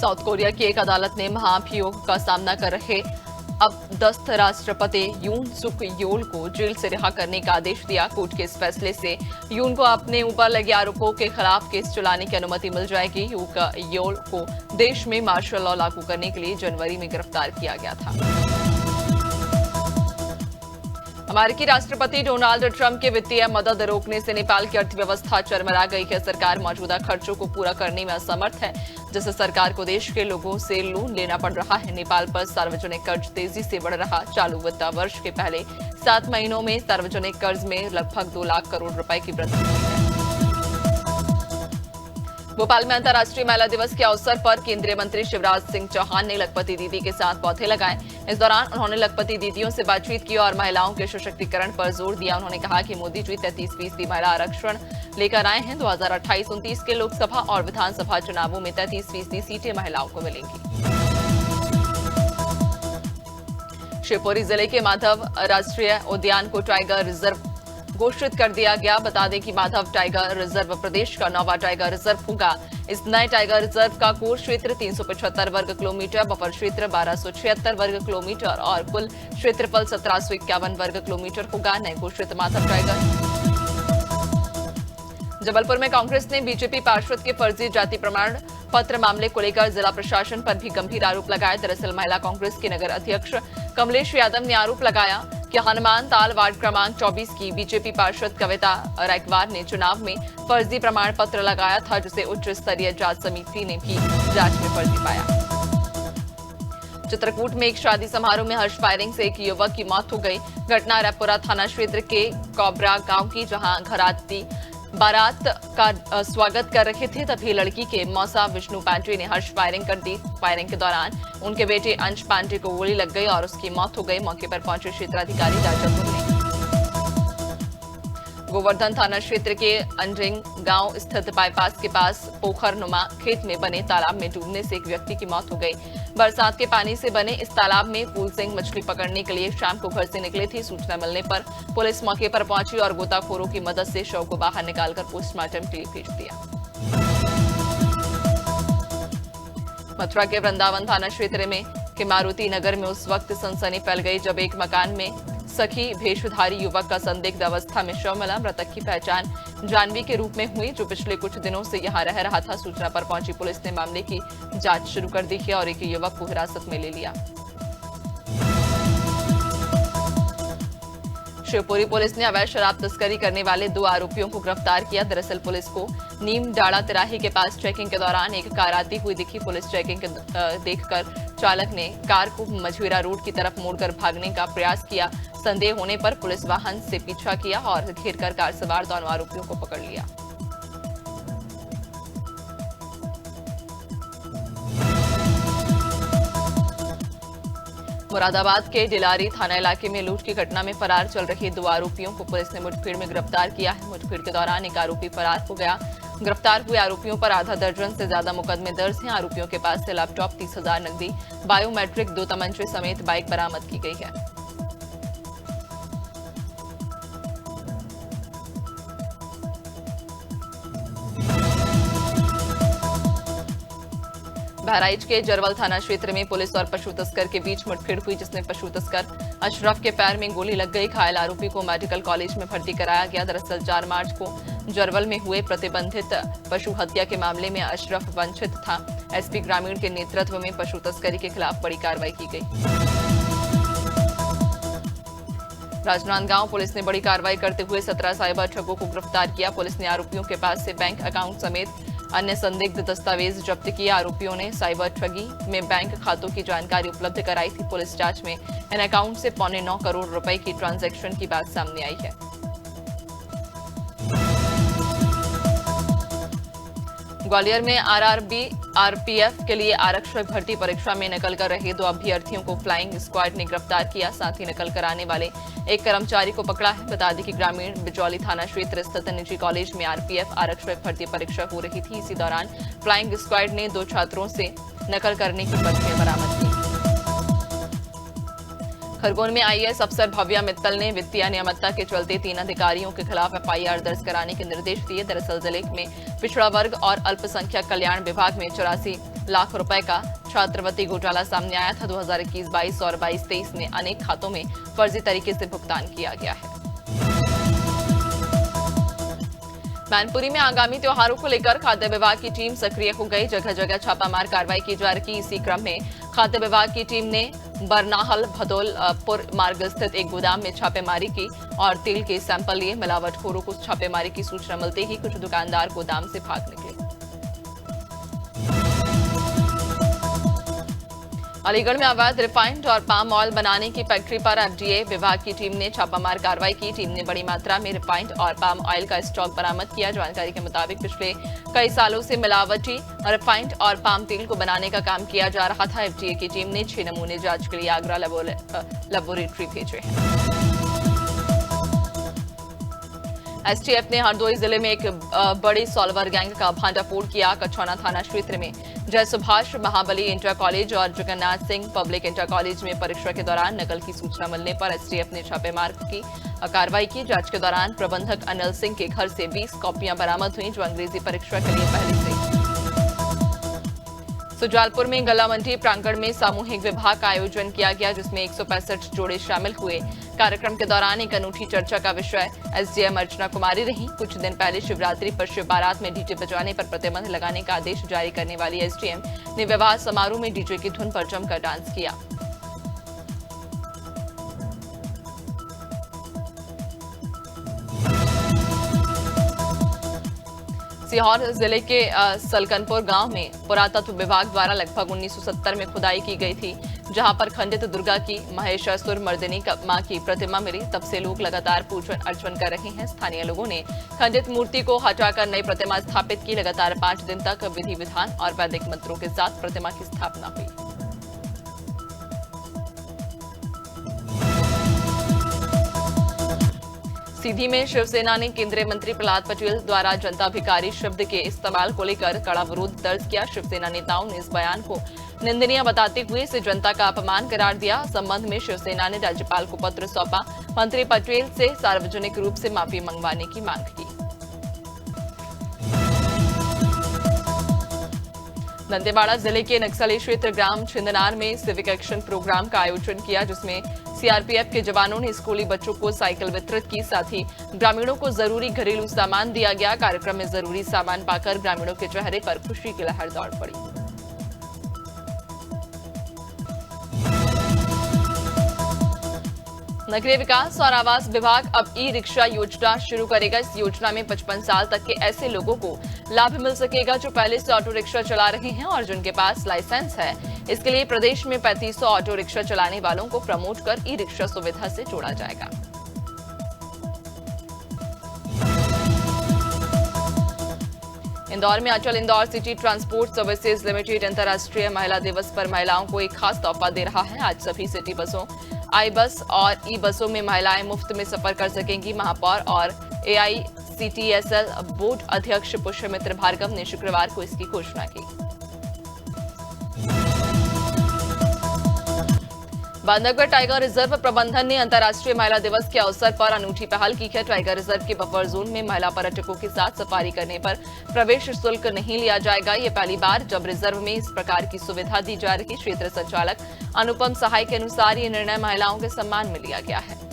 South Korea की एक अदालत ने महाभियोग का सामना कर रहे अपदस्थ राष्ट्रपति यून सुक योल को जेल से रिहा करने का आदेश दिया। कोर्ट के इस फैसले से यून को अपने ऊपर लगे आरोपों के खिलाफ केस चलाने की अनुमति मिल जाएगी। योल को देश में मार्शल लॉ लागू करने के लिए जनवरी में गिरफ्तार किया गया था। अमेरिकी राष्ट्रपति डोनाल्ड ट्रंप के वित्तीय मदद रोकने से नेपाल की अर्थव्यवस्था चरमरा गई है। सरकार मौजूदा खर्चों को पूरा करने में असमर्थ है, जिससे सरकार को देश के लोगों से लोन लेना पड़ रहा है। नेपाल पर सार्वजनिक कर्ज तेजी से बढ़ रहा। चालू वित्त वर्ष के पहले 7 महीनों में सार्वजनिक कर्ज में लगभग 2 लाख करोड़ रुपए की वृद्धि हुई है। भोपाल में अंतर्राष्ट्रीय महिला दिवस के अवसर पर केंद्रीय मंत्री शिवराज सिंह चौहान ने लखपति दीदी के साथ पौधे लगाए। इस दौरान उन्होंने लखपति दीदियों से बातचीत की और महिलाओं के सशक्तिकरण पर जोर दिया। उन्होंने कहा कि मोदी जी 33% महिला आरक्षण लेकर आए हैं। 2028-29 के लोकसभा और विधानसभा चुनावों में 33% सीटें महिलाओं को मिलेंगी। शिवपुरी जिले के माधव राष्ट्रीय उद्यान को टाइगर रिजर्व घोषित कर दिया गया। बता दें कि माधव टाइगर रिजर्व प्रदेश का 9वां टाइगर रिजर्व होगा। इस नए टाइगर रिजर्व का कोर क्षेत्र 375 वर्ग किलोमीटर, बफर क्षेत्र 1276 वर्ग किलोमीटर और कुल क्षेत्रफल 1751 वर्ग किलोमीटर होगा। नए घोषित माधव टाइगर। जबलपुर में कांग्रेस ने बीजेपी पार्षद के फर्जी जाति प्रमाण पत्र मामले को लेकर जिला प्रशासन पर भी गंभीर आरोप लगाए। दरअसल महिला कांग्रेस के नगर अध्यक्ष कमलेश यादव ने आरोप लगाया कि हनुमान ताल वार्ड क्रमांक 24 की बीजेपी पार्षद कविता रायकवार ने चुनाव में फर्जी प्रमाण पत्र लगाया था, जिसे उच्च स्तरीय जांच समिति ने भी जांच में फर्जी पाया। चित्रकूट में एक शादी समारोह में हर्ष फायरिंग से एक युवक की मौत हो गई। घटना रायपुरा थाना क्षेत्र के कौबरा गांव की, जहां घराती बारात का स्वागत कर रहे थे, तभी लड़की के मौसा विष्णु पांडे ने हर्ष फायरिंग कर दी। फायरिंग के दौरान उनके बेटे अंश पांडे को गोली लग गई और उसकी मौत हो गई। मौके पर पहुंचे क्षेत्राधिकारी राजापुर ने गोवर्धन थाना क्षेत्र के अंडरिंग गांव स्थित बाईपास के पास पोखरनुमा खेत में बने तालाब में डूबने से एक व्यक्ति की मौत हो गई। बरसात के पानी से बने इस तालाब में फूल सिंह मछली पकड़ने के लिए शाम को घर से निकले थे। सूचना मिलने पर पुलिस मौके पर पहुंची और गोताखोरों की मदद से शव को बाहर निकालकर पोस्टमार्टम के लिए भेज दिया। मथुरा के वृंदावन थाना क्षेत्र में के मारुति नगर में उस वक्त सनसनी फैल गई जब एक मकान में सखी भेषधारी युवक का संदिग्ध अवस्था में शव मिला। मृतक की पहचान जानवी के रूप में हुई, जो पिछले कुछ दिनों से यहां रह रहा था। सूचना पर पहुंची पुलिस ने मामले की जांच शुरू कर दी है और एक युवक को हिरासत में ले लिया। शिवपुरी पुलिस ने अवैध शराब तस्करी करने वाले 2 आरोपियों को गिरफ्तार किया। दरअसल पुलिस को नीम डाड़ा तिराही के पास चेकिंग के दौरान एक कार आती हुई दिखी। पुलिस चेकिंग देखकर चालक ने कार को मझूरा रोड की तरफ मोड़कर भागने का प्रयास किया। संदेह होने पर पुलिस वाहन से पीछा किया और घेरकर कार सवार दोनों आरोपियों को पकड़ लिया। मुरादाबाद के डिलारी थाना इलाके में लूट की घटना में फरार चल रहे 2 आरोपियों को पुलिस ने मुठभेड़ में गिरफ्तार किया है। मुठभेड़ के दौरान एक आरोपी फरार हो गया। गिरफ्तार हुए आरोपियों पर आधा दर्जन से ज्यादा मुकदमे दर्ज हैं। आरोपियों के पास से लैपटॉप, 30,000 नकदी, बायोमेट्रिक, 2 तमंचे समेत बाइक बरामद की गई है। बहराइच के जरवल थाना क्षेत्र में पुलिस और पशु तस्कर के बीच मुठभेड़ हुई, जिसमें पशु तस्कर अशरफ के पैर में गोली लग गई। घायल आरोपी को मेडिकल कॉलेज में भर्ती कराया गया। दरअसल 4 मार्च को जरवल में हुए प्रतिबंधित पशु हत्या के मामले में अशरफ वंचित था। एसपी ग्रामीण के नेतृत्व में पशु तस्करी के खिलाफ बड़ी कार्रवाई की गई। राजनांदगांव पुलिस ने बड़ी कार्रवाई करते हुए 17 साइबर ठगों को गिरफ्तार किया। पुलिस ने आरोपियों के पास से बैंक अकाउंट समेत अन्य संदिग्ध दस्तावेज जब्त किए। आरोपियों ने साइबर ठगी में बैंक खातों की जानकारी उपलब्ध कराई थी। पुलिस जांच में इन अकाउंट से 9.25 करोड़ रुपए की ट्रांजैक्शन की बात सामने आई है। ग्वालियर में आरआरबी आरपीएफ के लिए आरक्षक भर्ती परीक्षा में नकल कर रहे 2 अभ्यर्थियों को फ्लाइंग स्क्वाड ने गिरफ्तार किया। साथ ही नकल कराने वाले एक कर्मचारी को पकड़ा है। बता दें कि ग्रामीण बिजौली थाना क्षेत्र स्थित निजी कॉलेज में आरपीएफ आरक्षक भर्ती परीक्षा हो रही थी। इसी दौरान फ्लाइंग स्क्वाड ने 2 छात्रों से नकल करने की पर्चियां बरामद की। खरगोन में आईएएस अफसर भव्या मित्तल ने वित्तीय अनियमितता के चलते 3 अधिकारियों के खिलाफ एफआईआर दर्ज कराने के निर्देश दिए। दरअसल जिले में पिछड़ा वर्ग और अल्पसंख्यक कल्याण विभाग में 84 लाख रुपए का छात्रवृत्ति घोटाला सामने आया था। 2021-22 और 22-23 में अनेक खातों में फर्जी तरीके से भुगतान किया गया है। मैनपुरी में आगामी त्योहारों को लेकर खाद्य विभाग की टीम सक्रिय हो गई। जगह जगह छापामार कार्रवाई की जा रही। इसी क्रम में खाद्य विभाग की टीम ने बरनाहल भदौलपुर मार्ग स्थित एक गोदाम में छापेमारी की और तेल के सैंपल लिए। मिलावटखोरों को छापेमारी की सूचना मिलते ही कुछ दुकानदार गोदाम से भाग निकले। अलीगढ़ में अवैध रिफाइंड और पाम ऑयल बनाने की फैक्ट्री पर एफडीए विभाग की टीम ने छापामार कार्रवाई की। टीम ने बड़ी मात्रा में रिफाइंड और पाम ऑयल का स्टॉक बरामद किया। जानकारी के मुताबिक पिछले कई सालों से मिलावटी रिफाइंड और पाम तेल को बनाने का काम किया जा रहा था। एफडीए की टीम ने 6 नमूने जांच के लिए आगरा लेबोरेटरी भेजे हैं। एसटीएफ ने हरदोई जिले में एक बड़ी सॉल्वर गैंग का भांडाफोड़ किया। कछौना थाना क्षेत्र में जय सुभाष महाबली इंटर कॉलेज और Jagannath Singh public inter college में परीक्षा के दौरान नकल की सूचना मिलने पर एसटीएफ ने छापेमार की कार्रवाई की। जांच के दौरान प्रबंधक अनिल सिंह के घर से 20 कॉपियां बरामद हुई, जो अंग्रेजी परीक्षा के लिए पहले से। सुजालपुर में गला मंडी प्रांगण में सामूहिक विवाह का आयोजन किया गया, जिसमें 165 जोड़े शामिल हुए। कार्यक्रम के दौरान एक अनूठी चर्चा का विषय एसडीएम अर्चना कुमारी रही। कुछ दिन पहले शिवरात्रि पर शिव बारात में डीजे बजाने पर प्रतिबंध लगाने का आदेश जारी करने वाली एसडीएम ने विवाह समारोह में डीजे की धुन पर जमकर डांस किया। सीहोर जिले के सलकनपुर गांव में पुरातत्व विभाग द्वारा लगभग 1970 में खुदाई की गई थी, जहां पर खंडित दुर्गा की महेशासुर मर्दिनी मां की प्रतिमा मिली। तब से लोग लगातार पूजन अर्चन कर रहे हैं। स्थानीय लोगों ने खंडित मूर्ति को हटाकर नई प्रतिमा स्थापित की। लगातार 5 दिन तक विधि विधान और वैदिक मंत्रों के साथ प्रतिमा की स्थापना हुई। सीधी में शिवसेना ने केंद्रीय मंत्री प्रहलाद पटेल द्वारा जनता भिखारी शब्द के इस्तेमाल को लेकर कड़ा विरोध दर्ज किया। शिवसेना नेताओं ने इस बयान को निंदनीय बताते हुए इसे जनता का अपमान करार दिया। संबंध में शिवसेना ने राज्यपाल को पत्र सौंपा। मंत्री पटेल से सार्वजनिक रूप से माफी मंगवाने की मांग की। दंतेवाड़ा जिले के नक्सली क्षेत्र ग्राम छिंदनार में सिविक एक्शन प्रोग्राम का आयोजन किया, जिसमें सीआरपीएफ के जवानों ने स्कूली बच्चों को साइकिल वितरित की। साथ ही ग्रामीणों को जरूरी घरेलू सामान दिया गया। कार्यक्रम में जरूरी सामान पाकर ग्रामीणों के चेहरे पर खुशी की लहर दौड़ पड़ी। नगरीय विकास और आवास विभाग अब ई रिक्शा योजना शुरू करेगा। इस योजना में 55 साल तक के ऐसे लोगों को लाभ मिल सकेगा जो पहले से ऑटो रिक्शा चला रहे हैं और जिनके पास लाइसेंस है। इसके लिए प्रदेश में 3500 ऑटो रिक्शा चलाने वालों को प्रमोट कर ई रिक्शा सुविधा से जोड़ा जाएगा। इंदौर में Atal Indore city transport services limited अंतर्राष्ट्रीय महिला दिवस पर महिलाओं को एक खास तोहफा दे रहा है। आज सभी सिटी बसों, आई बस और ई बसों में महिलाएं मुफ्त में सफर कर सकेंगी। महापौर और एआईसीटीएसएल बोर्ड अध्यक्ष पुष्यमित्र भार्गव ने शुक्रवार को इसकी घोषणा की। बांधवगढ़ टाइगर रिजर्व प्रबंधन ने अंतर्राष्ट्रीय महिला दिवस के अवसर पर अनूठी पहल की है। टाइगर रिजर्व के बफर जोन में महिला पर्यटकों के साथ सफारी करने पर प्रवेश शुल्क नहीं लिया जाएगा। ये पहली बार जब रिजर्व में इस प्रकार की सुविधा दी जा रही। क्षेत्र संचालक अनुपम सहाय के अनुसार ये निर्णय महिलाओं के सम्मान में लिया गया है।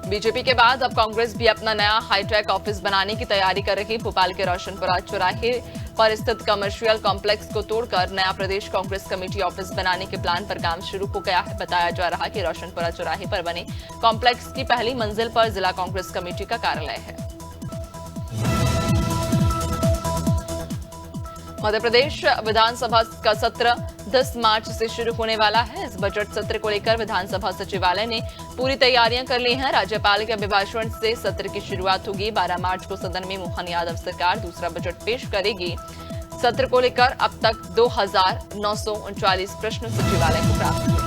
बीजेपी के बाद अब कांग्रेस भी अपना नया हाईटेक ऑफिस बनाने की तैयारी कर रही। भोपाल के रोशनपुरा चौराहे पर स्थित कमर्शियल कॉम्प्लेक्स को तोड़कर नया प्रदेश कांग्रेस कमेटी ऑफिस बनाने के प्लान पर काम शुरू हो गया है। बताया जा रहा है कि रोशनपुरा चौराहे पर बने कॉम्प्लेक्स की पहली मंजिल पर जिला कांग्रेस कमेटी का कार्यालय है। मध्य प्रदेश विधानसभा का सत्र 10 मार्च से शुरू होने वाला है। इस बजट सत्र को लेकर विधानसभा सचिवालय ने पूरी तैयारियां कर ली हैं। राज्यपाल के अभिभाषण से सत्र की शुरुआत होगी। 12 मार्च को सदन में मोहन यादव सरकार दूसरा बजट पेश करेगी। सत्र को लेकर अब तक 2939 प्रश्न सचिवालय को प्राप्त हुए।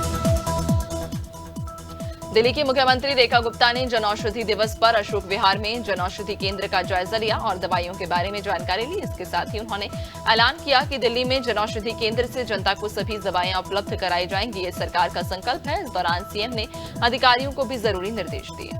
दिल्ली की मुख्यमंत्री रेखा गुप्ता ने जनऔषधि दिवस पर अशोक विहार में जनऔषधि केंद्र का जायजा लिया और दवाइयों के बारे में जानकारी ली। इसके साथ ही उन्होंने ऐलान किया कि दिल्ली में जनऔषधि केंद्र से जनता को सभी दवाइयां उपलब्ध कराई जाएंगी। ये सरकार का संकल्प है। इस दौरान सीएम ने अधिकारियों को भी जरूरी निर्देश दिए।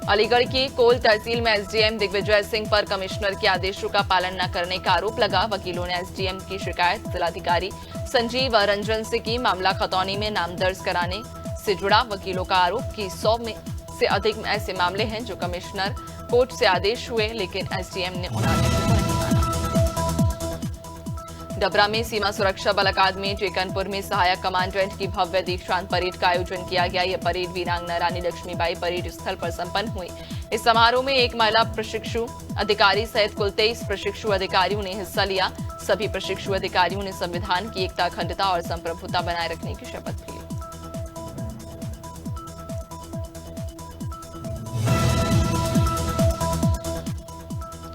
अलीगढ़ की कोल तहसील में एसडीएम दिग्विजय सिंह पर कमिश्नर के आदेशों का पालन न करने का आरोप लगा। वकीलों ने एसडीएम की शिकायत जिलाधिकारी संजीव रंजन से की। मामला खतौनी में नाम दर्ज कराने से जुड़ा। वकीलों का आरोप कि 100 में से अधिक ऐसे मामले हैं जो कमिश्नर कोर्ट से आदेश हुए लेकिन एसडीएम ने उन आदेशों को नहीं माना। डबरा में सीमा सुरक्षा बल अकादमी टेकनपुर में सहायक कमांडेंट की भव्य दीक्षांत परेड का आयोजन किया गया। यह परेड वीरांगना रानी लक्ष्मीबाई परेड स्थल पर संपन्न हुई। इस समारोह में एक महिला प्रशिक्षु अधिकारी सहित कुल 23 प्रशिक्षु अधिकारियों ने हिस्सा लिया। सभी प्रशिक्षु अधिकारियों ने संविधान की एकता, अखंडता और संप्रभुता बनाए रखने की शपथ ली।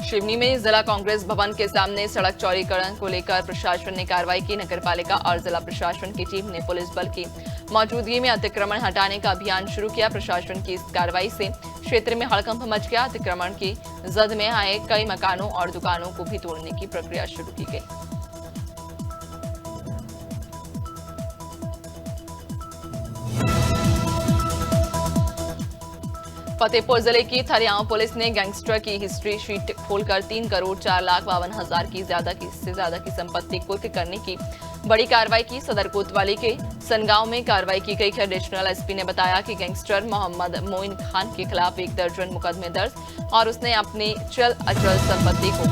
शिवनी में जिला कांग्रेस भवन के सामने सड़क चौड़ीकरण को लेकर प्रशासन ने कार्रवाई की। नगरपालिका और जिला प्रशासन की टीम ने पुलिस बल की मौजूदगी में अतिक्रमण हटाने का अभियान शुरू किया। प्रशासन की इस कार्रवाई से क्षेत्र में हड़कंप मच गया। अतिक्रमण की जद में आए कई मकानों और दुकानों को भी तोड़ने की प्रक्रिया शुरू की गई। फतेहपुर जिले की थरियाओं पुलिस ने गैंगस्टर की हिस्ट्री शीट खोलकर 3,04,52,000 से ज्यादा की संपत्ति कुर्क करने की बड़ी कार्रवाई की। सदर कोतवाली के सनगांव में कार्रवाई की गई। एडिशनल एसपी ने बताया कि गैंगस्टर मोहम्मद मोइन खान के खिलाफ 1 दर्जन मुकदमे दर्ज और उसने अपनी चल अचल संपत्ति को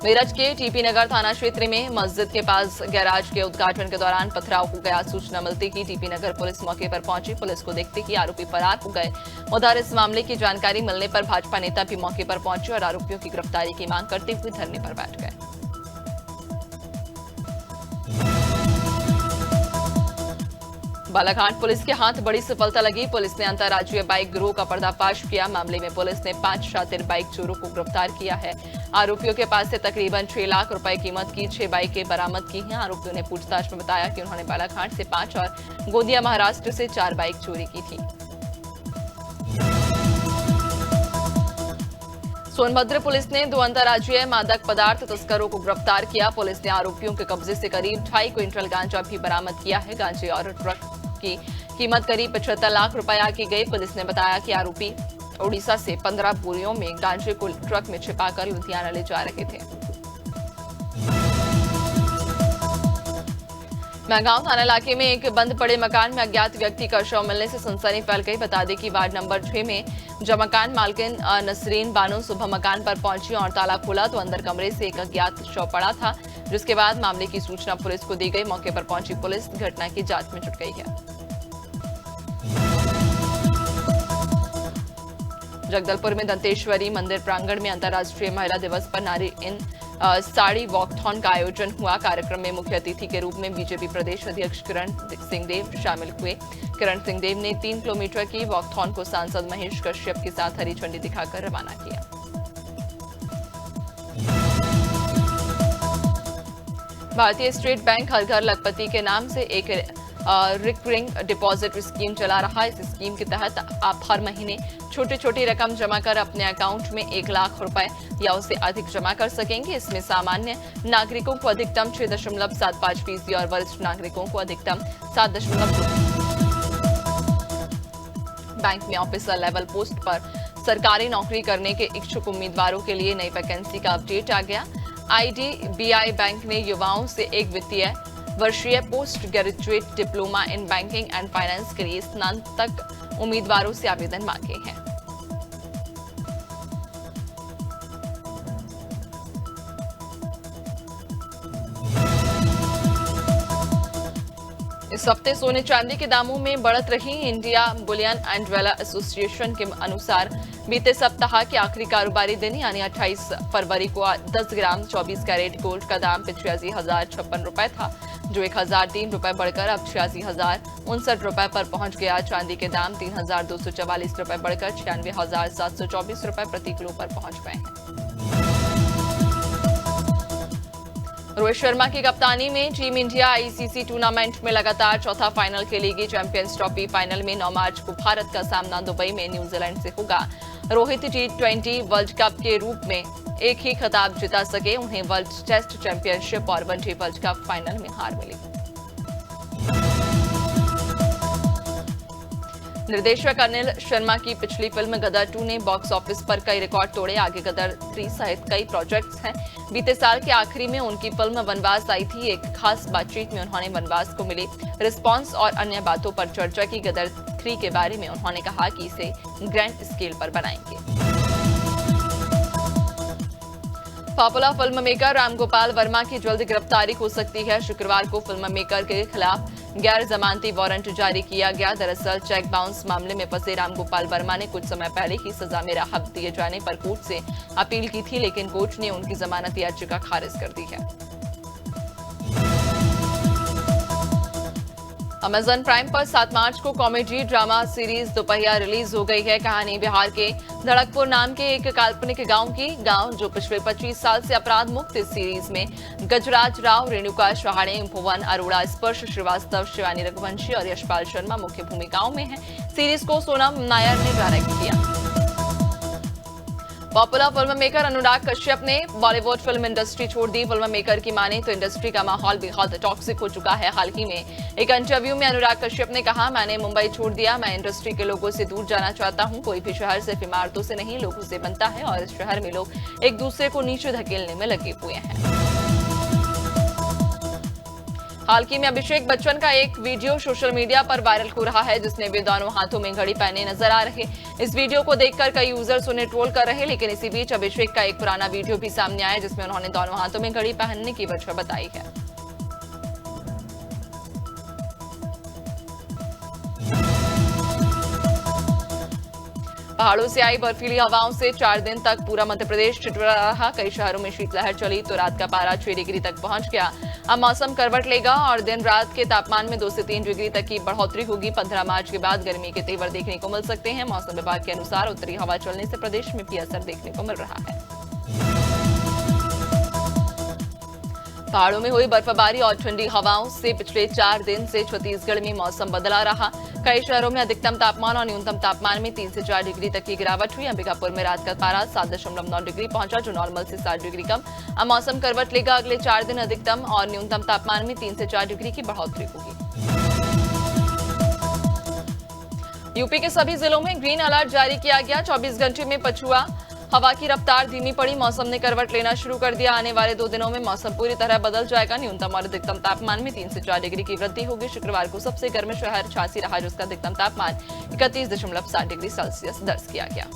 मेरठ के टीपी नगर थाना क्षेत्र में मस्जिद के पास गैराज के उद्घाटन के दौरान पथराव हो गया। सूचना मिलती ही टीपी नगर पुलिस मौके पर पहुंची। पुलिस को देखते ही आरोपी फरार हो गए। उधर इस मामले की जानकारी मिलने पर भाजपा नेता भी मौके पर पहुंचे और आरोपियों की गिरफ्तारी की मांग करते हुए धरने पर बैठ गए। बालाघाट पुलिस के हाथ बड़ी सफलता लगी। पुलिस ने अंतर्राज्यीय बाइक गिरोह का पर्दाफाश किया। मामले में पुलिस ने 5 शातिर बाइक चोरों को गिरफ्तार किया है। आरोपियों के पास से तकरीबन 6 लाख रुपए कीमत की 6 बाइकें बरामद की हैं। आरोपियों ने पूछताछ में बताया कि उन्होंने बालाघाट से 5 और गोंदिया महाराष्ट्र से 4 बाइक चोरी की थी। सोनभद्र पुलिस ने 2 अंतर्राज्यीय मादक पदार्थ तस्करों को गिरफ्तार किया। पुलिस ने आरोपियों के कब्जे से करीब 2.5 क्विंटल गांजा भी बरामद किया है। गांजे और ट्रक की कीमत करीब 75 लाख रुपया की गई। पुलिस ने बताया कि आरोपी ओडिशा से 15 बोरियों में गांजे को ट्रक में छिपाकर लुधियाना ले जा रहे थे। महगांव थाना इलाके में एक बंद पड़े मकान में अज्ञात व्यक्ति का शव मिलने से सनसनी फैल गई। बता दें कि वार्ड नंबर 6 में जब मकान मालकिन नसरीन बानो सुबह मकान पर पहुंची और ताला खोला तो अंदर कमरे से एक अज्ञात शव पड़ा था, जिसके बाद मामले की सूचना पुलिस को दी गई। मौके पर पहुंची पुलिस घटना की जांच में जुट गई है। जगदलपुर में दंतेश्वरी मंदिर प्रांगण में अंतर्राष्ट्रीय महिला दिवस पर नारी इन साड़ी वॉकथॉन का आयोजन हुआ। कार्यक्रम में मुख्य अतिथि के रूप में बीजेपी प्रदेश अध्यक्ष किरण सिंहदेव शामिल हुए। किरण सिंहदेव ने 3 किलोमीटर की वॉकथॉन को सांसद महेश कश्यप के साथ हरी झंडी दिखाकर रवाना किया। भारतीय स्टेट बैंक हर घर लखपति के नाम से एक रिकरिंग डिपॉजिट स्कीम चला रहा है। इस स्कीम के तहत आप हर महीने छोटी रकम जमा कर अपने अकाउंट में 1 लाख रुपए या उससे अधिक जमा कर सकेंगे। इसमें सामान्य नागरिकों को अधिकतम 6.75% और वरिष्ठ नागरिकों को अधिकतम 7.2%। बैंक में ऑफिसर लेवल पोस्ट पर सरकारी नौकरी करने के इच्छुक उम्मीदवारों के लिए नई वैकेंसी का अपडेट आ गया। IDBI बैंक ने युवाओं से एक वित्तीय वर्षीय post graduate diploma in banking and finance के लिए स्नातक उम्मीदवारों से आवेदन मांगे हैं। इस हफ्ते सोने चांदी के दामों में बढ़त रही। India Boolean and jeweller association के अनुसार बीते सप्ताह के आखिरी कारोबारी दिन यानी 28 फरवरी को 10 ग्राम 24 कैरेट गोल्ड का दाम 85,056 रुपए था, जो 1,003 रुपए बढ़कर अब 86,059 रुपए पर पहुंच गया। चांदी के दाम 3,244 रुपए बढ़कर 96,724 रुपए प्रति किलो पर पहुंच गए हैं। रोहित शर्मा की कप्तानी में टीम इंडिया आईसीसी टूर्नामेंट में लगातार चौथा फाइनल खेलेगी। चैंपियंस ट्रॉफी फाइनल में 9 मार्च को भारत का सामना दुबई में न्यूजीलैंड से होगा। रोहित T20 वर्ल्ड कप के रूप में एक ही खिताब जिता सके, उन्हें वर्ल्ड टेस्ट चैंपियनशिप और वनडे वर्ल्ड कप फाइनल में हार मिली। निर्देशक अनिल शर्मा की पिछली फिल्म गदर 2 ने बॉक्स ऑफिस पर कई रिकॉर्ड तोड़े। आगे गदर 3 सहित कई प्रोजेक्ट्स हैं। बीते साल के आखिरी में उनकी फिल्म वनवास आई थी। एक खास बातचीत में उन्होंने वनवास को मिले रिस्पांस और अन्य बातों पर चर्चा की। गदर 3 के बारे में उन्होंने कहा कि इसे ग्रैंड स्केल पर बनाएंगे। Popular film maker Ramgopal Verma की जल्द गिरफ्तारी हो सकती है। शुक्रवार को फिल्म मेकर के खिलाफ गैर जमानती वारंट जारी किया गया। दरअसल चेक बाउंस मामले में फंसे रामगोपाल वर्मा ने कुछ समय पहले ही सजा में राहत दिए जाने पर कोर्ट से अपील की थी, लेकिन कोर्ट ने उनकी जमानत याचिका खारिज कर दी है। अमेजन प्राइम पर 7 मार्च को कॉमेडी ड्रामा सीरीज दोपहिया रिलीज हो गई है। कहानी बिहार के धड़कपुर नाम के एक काल्पनिक गांव जो पिछले 25 साल से अपराध मुक्त। इस सीरीज में गजराज राव, रेणुका शहाणे, भुवन अरोड़ा, स्पर्श श्रीवास्तव, शिवानी रघुवंशी और यशपाल शर्मा मुख्य भूमिकाओं में हैं। सीरीज को सोनम नायर ने डायरेक्ट किया। Popular film maker Anurag Kashyap ने बॉलीवुड फिल्म इंडस्ट्री छोड़ दी। फिल्म मेकर की माने तो इंडस्ट्री का माहौल बेहद टॉक्सिक हो चुका है। हाल ही में एक इंटरव्यू में अनुराग कश्यप ने कहा, मैंने मुंबई छोड़ दिया। मैं इंडस्ट्री के लोगों से दूर जाना चाहता हूं। कोई भी शहर सिर्फ इमारतों से नहीं, लोगों से बनता है और इस शहर में लोग एक दूसरे को नीचे धकेलने में लगे हुए हैं। हाल ही में अभिषेक बच्चन का एक वीडियो सोशल मीडिया पर वायरल हो रहा है, जिसमें वे दोनों हाथों में घड़ी पहने नजर आ रहे। इस वीडियो को देखकर कई यूजर्स उन्हें ट्रोल कर रहे, लेकिन इसी बीच अभिषेक का एक पुराना वीडियो भी सामने आया, जिसमें उन्होंने दोनों हाथों में घड़ी पहनने की वजह बताई है। पहाड़ों से आई बर्फीली हवाओं से 4 दिन तक पूरा मध्य प्रदेश ठिठुरा रहा। कई शहरों में शीतलहर चली तो रात का पारा 6 डिग्री तक पहुंच गया। अब मौसम करवट लेगा और दिन रात के तापमान में 2 से 3 डिग्री तक की बढ़ोतरी होगी। 15 मार्च के बाद गर्मी के तेवर देखने को मिल सकते हैं। मौसम विभाग के अनुसार उत्तरी हवा चलने से प्रदेश में भी असर देखने को मिल रहा है। पहाड़ों में हुई बर्फबारी और ठंडी हवाओं से पिछले 4 दिन से छत्तीसगढ़ में मौसम बदला रहा। कई शहरों में अधिकतम तापमान और न्यूनतम तापमान में 3 से 4 डिग्री तक की गिरावट हुई। अंबिकापुर में रात का पारा 7.9 डिग्री पहुंचा, जो नॉर्मल से 7 डिग्री कम। अब मौसम करवट लेगा। अगले 4 दिन अधिकतम और न्यूनतम तापमान में 3 से 4 डिग्री की बढ़ोतरी होगी। यूपी के सभी जिलों में ग्रीन अलर्ट जारी किया गया। 24 घंटे में पछुआ हवा की रफ्तार धीमी पड़ी। मौसम ने करवट लेना शुरू कर दिया। आने वाले 2 दिनों में मौसम पूरी तरह बदल जाएगा। न्यूनतम और अधिकतम तापमान में 3 से 4 डिग्री की वृद्धि होगी। शुक्रवार को सबसे गर्म शहर झांसी रहा, जिसका अधिकतम तापमान 31.7 डिग्री सेल्सियस दर्ज किया गया।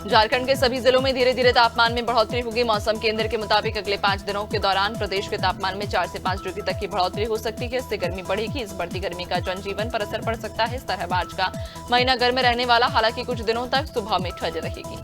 झारखंड के सभी जिलों में धीरे धीरे तापमान में बढ़ोतरी होगी। मौसम केंद्र के मुताबिक अगले 5 दिनों के दौरान प्रदेश के तापमान में 4 से 5 डिग्री तक की बढ़ोतरी हो सकती है। इससे गर्मी बढ़ेगी। इस बढ़ती गर्मी का जनजीवन पर असर पड़ सकता है। इस तरह मार्च का महीना गर्म रहने वाला, हालांकि कुछ दिनों तक सुबह में ठंड रहेगी।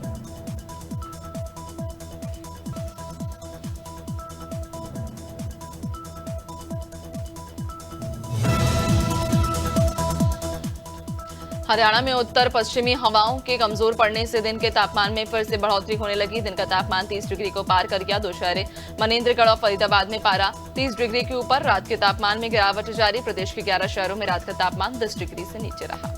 हरियाणा में उत्तर पश्चिमी हवाओं के कमजोर पड़ने से दिन के तापमान में फिर से बढ़ोतरी होने लगी। दिन का तापमान 30 डिग्री को पार कर गया। 2 शहर मनेंद्रगढ़ और फरीदाबाद में पारा 30 डिग्री के ऊपर। रात के तापमान में गिरावट जारी। प्रदेश के 11 शहरों में रात का तापमान 10 डिग्री से नीचे रहा।